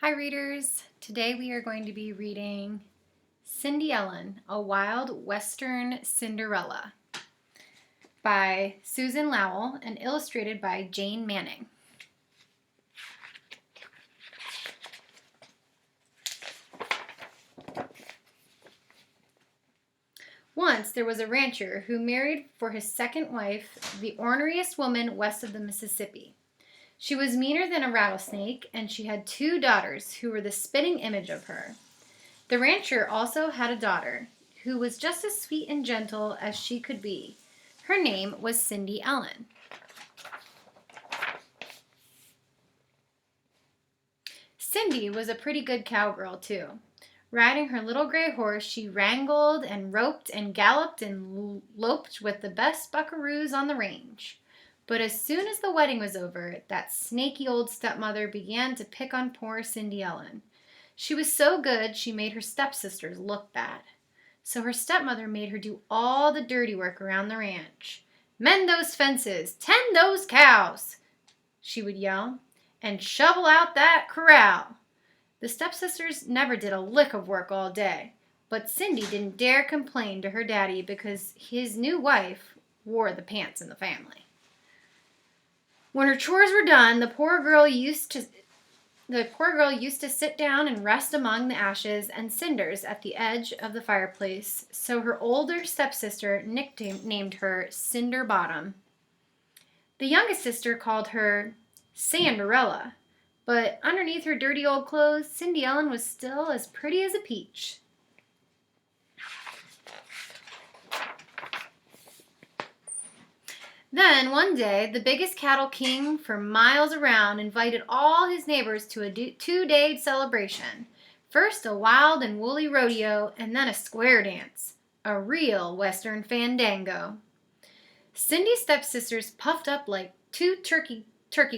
Hi readers! Today we are going to be reading Cindy Ellen, A Wild Western Cinderella by Susan Lowell and illustrated by Jane Manning. Once there was a rancher who married for his second wife the orneriest woman west of the Mississippi. She was meaner than a rattlesnake, and she had two daughters who were the spitting image of her. The rancher also had a daughter who was just as sweet and gentle as she could be. Her name was Cindy Ellen. Cindy was a pretty good cowgirl, too. Riding her little gray horse, she wrangled and roped and galloped and loped with the best buckaroos on the range. But as soon as the wedding was over, that snaky old stepmother began to pick on poor Cindy Ellen. She was so good she made her stepsisters look bad. So her stepmother made her do all the dirty work around the ranch. "Mend those fences, tend those cows," she would yell, "and shovel out that corral." The stepsisters never did a lick of work all day, but Cindy didn't dare complain to her daddy because his new wife wore the pants in the family. When her chores were done, the poor girl used to sit down and rest among the ashes and cinders at the edge of the fireplace, so her older stepsister nicknamed her Cinder Bottom. The youngest sister called her Cinderella, but underneath her dirty old clothes, Cindy Ellen was still as pretty as a peach. Then, one day, the biggest cattle king for miles around invited all his neighbors to a two-day celebration. First a wild and woolly rodeo, and then a square dance. A real Western fandango. Cindy's stepsisters puffed up like two turkey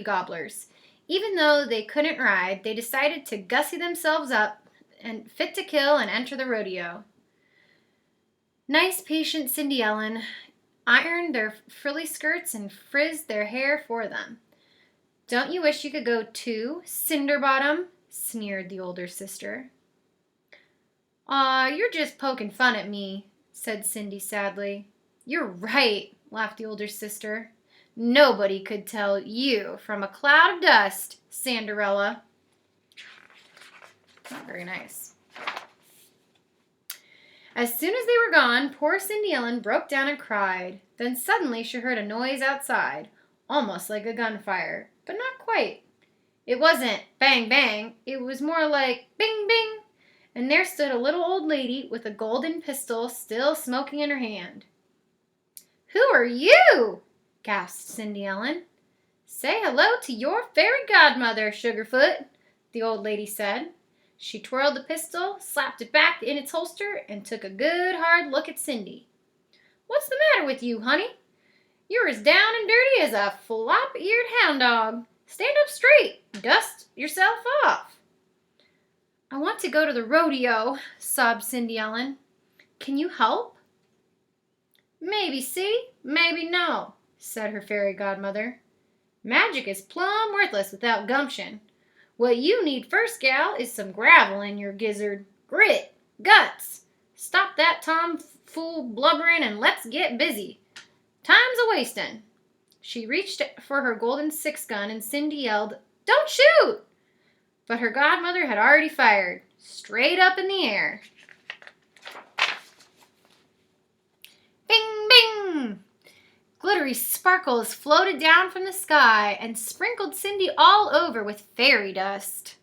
gobblers. Even though they couldn't ride, they decided to gussy themselves up and fit to kill and enter the rodeo. Nice, patient Cindy Ellen ironed their frilly skirts and frizzed their hair for them. "Don't you wish you could go too, Cinderbottom?" sneered the older sister. "Aw, you're just poking fun at me," said Cindy sadly. "You're right," laughed the older sister. "Nobody could tell you from a cloud of dust, Cinderella." Not very nice. As soon as they were gone, poor Cindy Ellen broke down and cried. Then suddenly she heard a noise outside, almost like a gunfire, but not quite. It wasn't bang bang, it was more like bing bing, and there stood a little old lady with a golden pistol still smoking in her hand. "Who are you?" gasped Cindy Ellen. "Say hello to your fairy godmother, Sugarfoot," the old lady said. She twirled the pistol, slapped it back in its holster, and took a good hard look at Cindy. "What's the matter with you, honey? You're as down and dirty as a flop-eared hound dog. Stand up straight. Dust yourself off." "I want to go to the rodeo," sobbed Cindy Ellen. "Can you help?" "Maybe see, maybe no," said her fairy godmother. "Magic is plumb worthless without gumption. What you need first, gal, is some gravel in your gizzard. Grit, guts. Stop that tomfool blubbering and let's get busy. Time's a-wastin'." She reached for her golden six-gun and Cindy yelled, "Don't shoot!" But her godmother had already fired, straight up in the air. Bing, bing! Glittery sparkles floated down from the sky and sprinkled Cindy all over with fairy dust.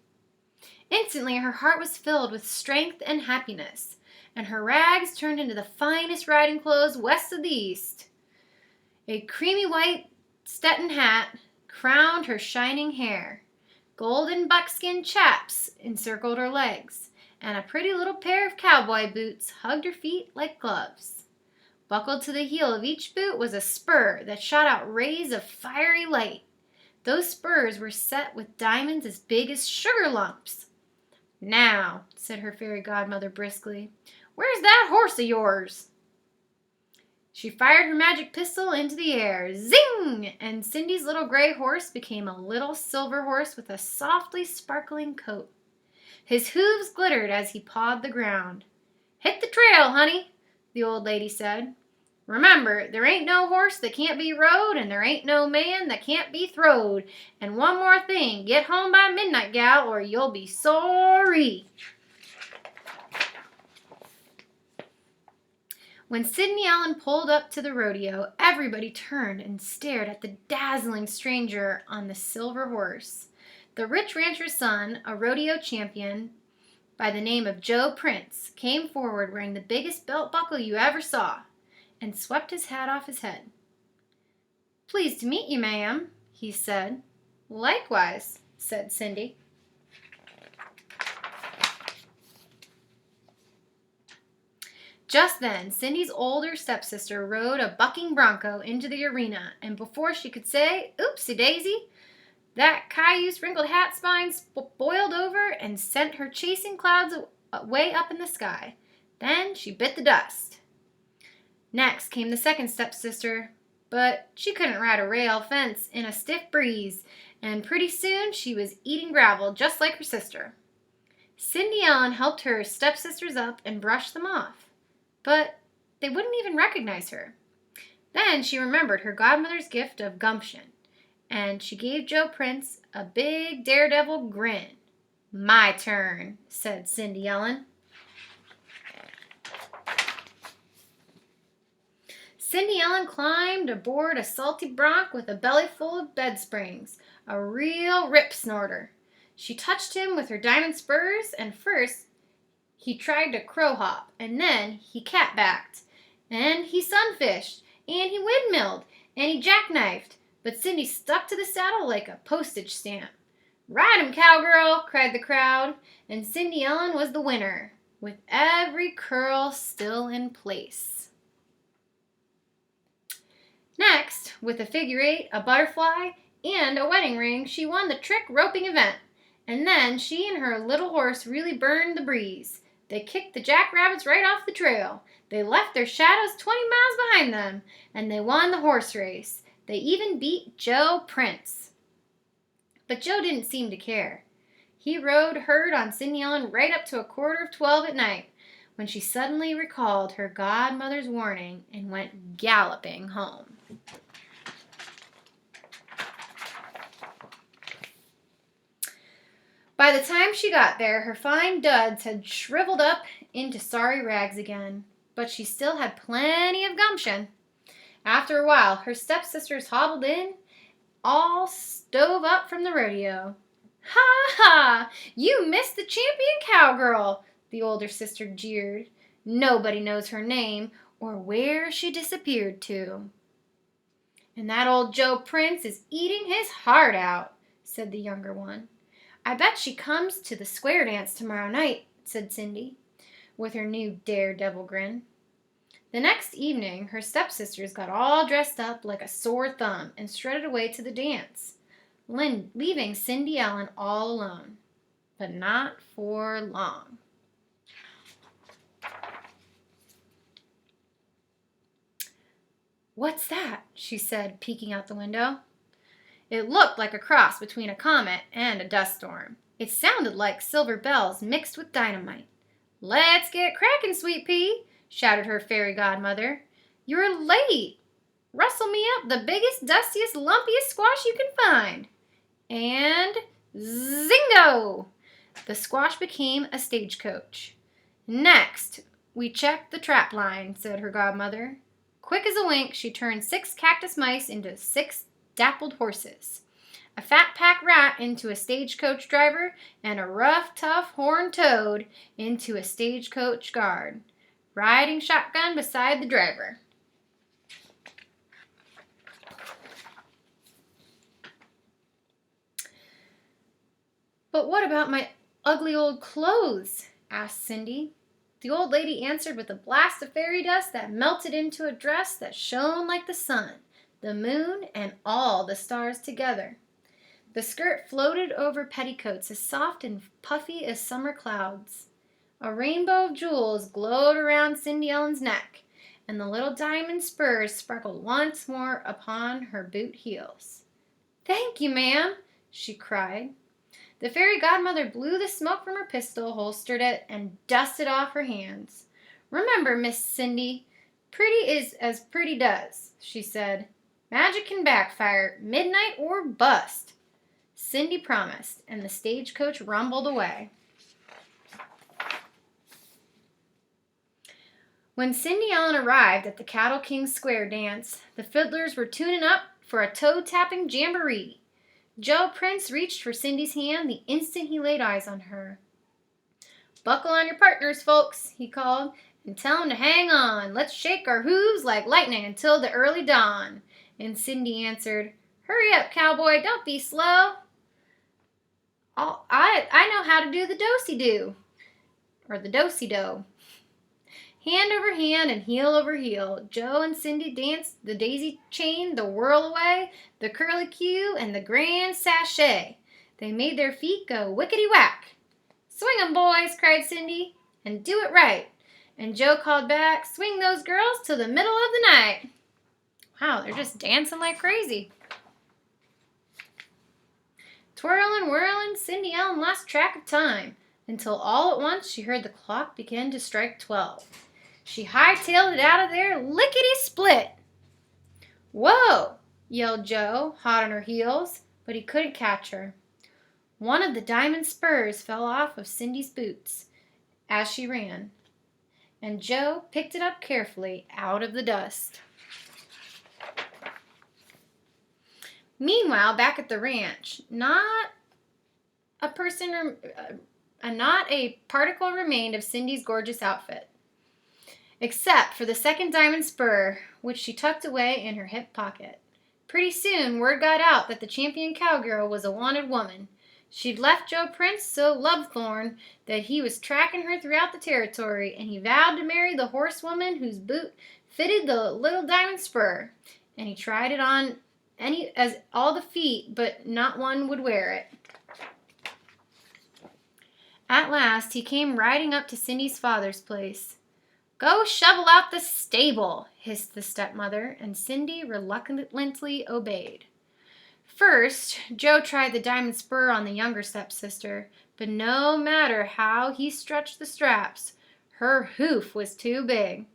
Instantly her heart was filled with strength and happiness, and her rags turned into the finest riding clothes west of the east. A creamy white Stetson hat crowned her shining hair. Golden buckskin chaps encircled her legs, and a pretty little pair of cowboy boots hugged her feet like gloves. Buckled to the heel of each boot was a spur that shot out rays of fiery light. Those spurs were set with diamonds as big as sugar lumps. "Now," said her fairy godmother briskly, "where's that horse of yours?" She fired her magic pistol into the air. Zing! And Cindy's little gray horse became a little silver horse with a softly sparkling coat. His hooves glittered as he pawed the ground. "Hit the trail, honey," the old lady said. "Remember, there ain't no horse that can't be rode, and there ain't no man that can't be throwed. And one more thing, get home by midnight, gal, or you'll be sorry." When Sidney Allen pulled up to the rodeo, everybody turned and stared at the dazzling stranger on the silver horse. The rich rancher's son, a rodeo champion by the name of Joe Prince, came forward wearing the biggest belt buckle you ever saw, and swept his hat off his head. "Pleased to meet you, ma'am," he said. "Likewise," said Cindy. Just then, Cindy's older stepsister rode a bucking bronco into the arena, and before she could say, "Oopsie daisy," that cayuse-wrinkled hat spine boiled over and sent her chasing clouds way up in the sky. Then she bit the dust. Next came the second stepsister, but she couldn't ride a rail fence in a stiff breeze, and pretty soon she was eating gravel just like her sister. Cindy Allen helped her stepsisters up and brushed them off, but they wouldn't even recognize her. Then she remembered her godmother's gift of gumption, and she gave Joe Prince a big daredevil grin. "My turn," said Cindy Allen. Cindy Allen climbed aboard a salty bronc with a belly full of bed springs, a real rip snorter. She touched him with her diamond spurs, and first he tried to crow hop, and then he cat backed, and he sunfished, and he windmilled, and he jackknifed, but Cindy stuck to the saddle like a postage stamp. "Ride him, cowgirl!" cried the crowd, and Cindy Allen was the winner, with every curl still in place. Next, with a figure eight, a butterfly, and a wedding ring, she won the trick roping event, and then she and her little horse really burned the breeze. They kicked the jackrabbits right off the trail. They left their shadows 20 miles behind them, and they won the horse race. They even beat Joe Prince. But Joe didn't seem to care. He rode herd on Cindy Allen right up to 11:45 at night, when she suddenly recalled her godmother's warning and went galloping home. By the time she got there, her fine duds had shriveled up into sorry rags again, but she still had plenty of gumption. After a while, her stepsisters hobbled in, all stove up from the rodeo. "Ha ha! You missed the champion cowgirl," the older sister jeered. "Nobody knows her name or where she disappeared to." "And that old Joe Prince is eating his heart out," said the younger one. "I bet she comes to the square dance tomorrow night," said Cindy, with her new daredevil grin. The next evening, her stepsisters got all dressed up like a sore thumb and strutted away to the dance, leaving Cindy Allen all alone. But not for long. "What's that?" she said, peeking out the window. It looked like a cross between a comet and a dust storm. It sounded like silver bells mixed with dynamite. "Let's get cracking, Sweet Pea," shouted her fairy godmother. "You're late. Rustle me up the biggest, dustiest, lumpiest squash you can find." And zingo! The squash became a stagecoach. "Next, we check the trap line," said her godmother. Quick as a wink, she turned 6 cactus mice into 6 dappled horses, a fat pack rat into a stagecoach driver, and a rough, tough horned toad into a stagecoach guard, riding shotgun beside the driver. "But what about my ugly old clothes?" asked Cindy. The old lady answered with a blast of fairy dust that melted into a dress that shone like the sun, the moon, and all the stars together. The skirt floated over petticoats as soft and puffy as summer clouds. A rainbow of jewels glowed around Cindy Ellen's neck, and the little diamond spurs sparkled once more upon her boot heels. "Thank you, ma'am," she cried. The fairy godmother blew the smoke from her pistol, holstered it, and dusted off her hands. "Remember, Miss Cindy, pretty is as pretty does," she said. "Magic can backfire, midnight or bust." Cindy promised, and the stagecoach rumbled away. When Cindy Ellen arrived at the Cattle King's Square dance, the fiddlers were tuning up for a toe-tapping jamboree. Joe Prince reached for Cindy's hand the instant he laid eyes on her. "Buckle on your partners, folks," he called, "and tell 'em to hang on. Let's shake our hooves like lightning until the early dawn." And Cindy answered, "Hurry up, cowboy, don't be slow. I know how to do the do-si-do, or the do-si-do." Hand over hand and heel over heel, Joe and Cindy danced the daisy chain, the whirl-away, the curly-cue, and the grand sachet. They made their feet go whickety-whack. "Swing 'em, boys," cried Cindy, "and do it right." And Joe called back, "Swing those girls till the middle of the night." Wow, they're just dancing like crazy. Twirling, whirling, Cindy Ellen lost track of time, until all at once she heard the clock begin to strike 12. She hightailed it out of there, lickety-split. "Whoa!" yelled Joe, hot on her heels, but he couldn't catch her. One of the diamond spurs fell off of Cindy's boots as she ran, and Joe picked it up carefully out of the dust. Meanwhile, back at the ranch, not a particle remained of Cindy's gorgeous outfit, except for the second diamond spur, which she tucked away in her hip pocket. Pretty soon, word got out that the champion cowgirl was a wanted woman. She'd left Joe Prince so love-thorn that he was tracking her throughout the territory, and he vowed to marry the horsewoman whose boot fitted the little diamond spur. And he tried it on as all the feet, but not one would wear it. At last, he came riding up to Cindy's father's place. "Go shovel out the stable," hissed the stepmother, and Cindy reluctantly obeyed. First, Joe tried the diamond spur on the younger stepsister, but no matter how he stretched the straps, her hoof was too big.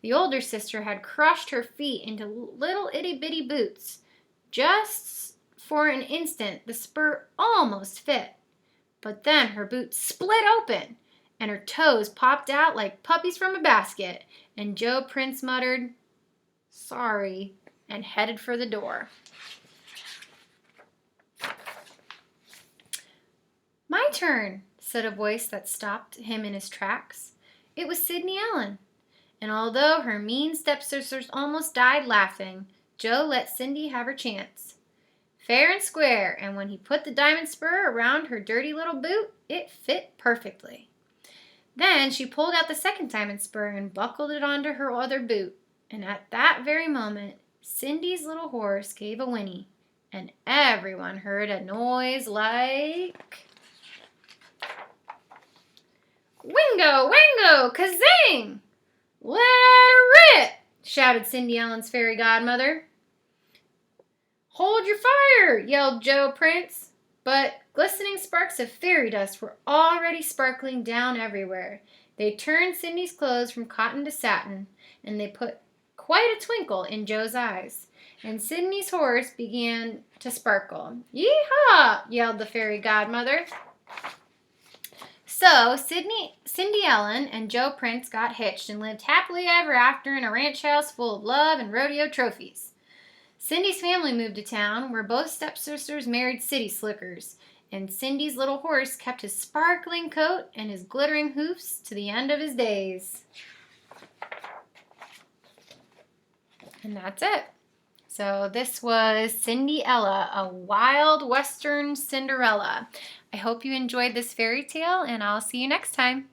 The older sister had crushed her feet into little itty-bitty boots. Just for an instant, the spur almost fit, but then her boot split open, and her toes popped out like puppies from a basket, and Joe Prince muttered, "Sorry," and headed for the door. "My turn," said a voice that stopped him in his tracks. It was Cindy Ellen, and although her mean stepsisters almost died laughing, Joe let Cindy have her chance. Fair and square, and when he put the diamond spur around her dirty little boot, it fit perfectly. Then she pulled out the second diamond spur and buckled it onto her other boot, and at that very moment, Cindy's little horse gave a whinny, and everyone heard a noise like... "Wingo, wango, kazing! Let her rip!" shouted Cindy Ellen's fairy godmother. "Hold your fire!" yelled Joe Prince. But glistening sparks of fairy dust were already sparkling down everywhere. They turned Cindy's clothes from cotton to satin, and they put quite a twinkle in Joe's eyes. And Cindy's horse began to sparkle. "Yee-haw!" yelled the fairy godmother. So Cindy Ellen and Joe Prince got hitched and lived happily ever after in a ranch house full of love and rodeo trophies. Cindy's family moved to town, where both stepsisters married city slickers, and Cindy's little horse kept his sparkling coat and his glittering hoofs to the end of his days. And that's it. So this was Cindy Ella, a wild western Cinderella. I hope you enjoyed this fairy tale, and I'll see you next time.